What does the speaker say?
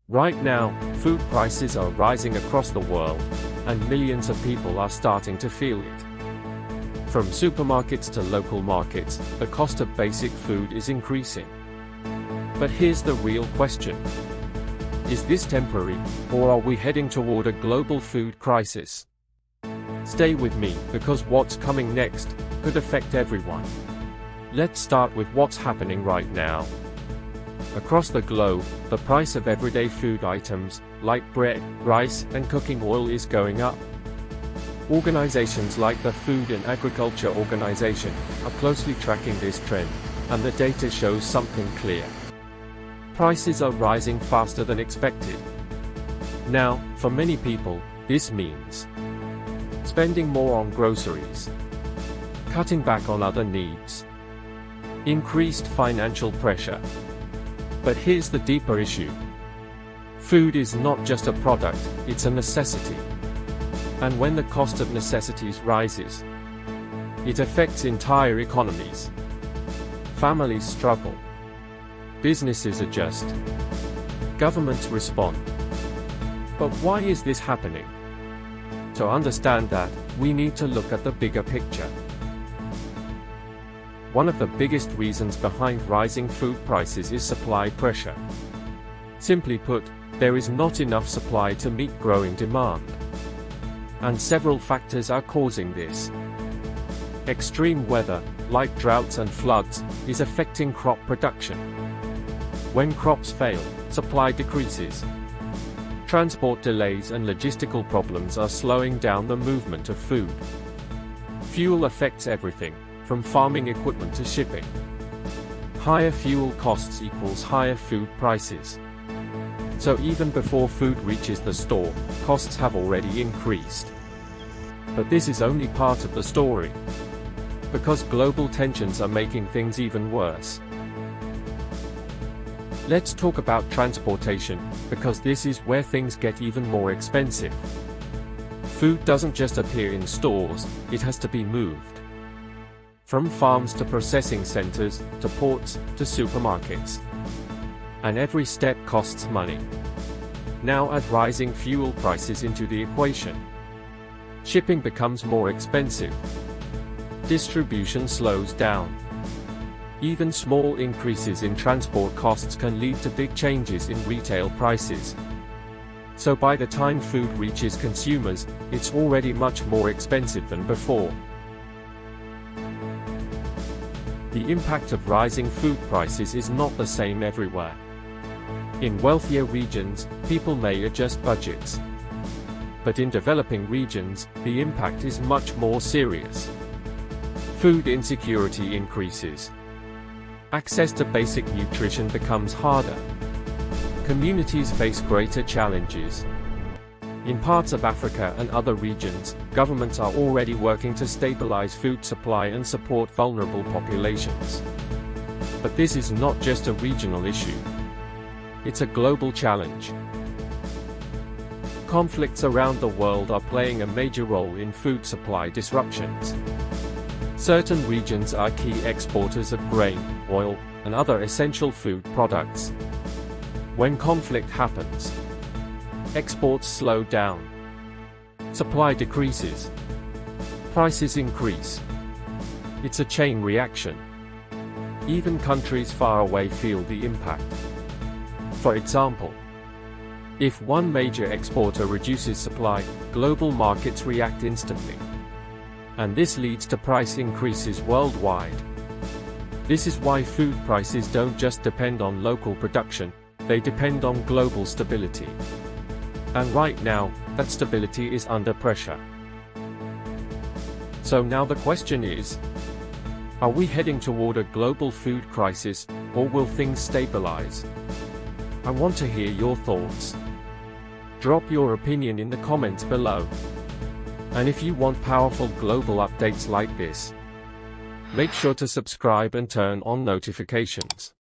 Right now, food prices are rising across the world, and millions of people are starting to feel it. From supermarkets to local markets, the cost of basic food is increasing. But here's the real question. Is this temporary, or are we heading toward a global food crisis? Stay with me, because what's coming next could affect everyone. Let's start with what's happening right now. Across the globe, the price of everyday food items, like bread, rice, and cooking oil is going up. Organizations like the Food and Agriculture Organization are closely tracking this trend, and the data shows something clear. Prices are rising faster than expected. Now, for many people, this means spending more on groceries, cutting back on other needs, increased financial pressure. But here's the deeper issue. Food is not just a product, it's a necessity. And when the cost of necessities rises, it affects entire economies. Families struggle. Businesses adjust. Governments respond. But why is this happening? To understand that, we need to look at the bigger picture. One of the biggest reasons behind rising food prices is supply pressure. Simply put, there is not enough supply to meet growing demand. And several factors are causing this. Extreme weather, like droughts and floods, is affecting crop production. When crops fail, supply decreases. Transport delays and logistical problems are slowing down the movement of food. Fuel affects everything, from farming equipment to shipping. Higher fuel costs equals higher food prices. So even before food reaches the store, costs have already increased. But this is only part of the story. Because global tensions are making things even worse. Let's talk about transportation, because this is where things get even more expensive. Food doesn't just appear in stores, it has to be moved. From farms to processing centers, to ports, to supermarkets. And every step costs money. Now add rising fuel prices into the equation. Shipping becomes more expensive. Distribution slows down. Even small increases in transport costs can lead to big changes in retail prices. So by the time food reaches consumers, it's already much more expensive than before. The impact of rising food prices is not the same everywhere. In wealthier regions, people may adjust budgets. But in developing regions, the impact is much more serious. Food insecurity increases. Access to basic nutrition becomes harder. Communities face greater challenges. In parts of Africa and other regions, governments are already working to stabilize food supply and support vulnerable populations. But this is not just a regional issue. It's a global challenge. Conflicts around the world are playing a major role in food supply disruptions. Certain regions are key exporters of grain, oil, and other essential food products. When conflict happens, exports slow down. Supply decreases. Prices increase. It's a chain reaction. Even countries far away feel the impact. For example, if one major exporter reduces supply, global markets react instantly. And this leads to price increases worldwide. This is why food prices don't just depend on local production, they depend on global stability. And right now, that stability is under pressure. So now the question is, are we heading toward a global food crisis, or will things stabilize? I want to hear your thoughts. Drop your opinion in the comments below. And if you want powerful global updates like this, make sure to subscribe and turn on notifications.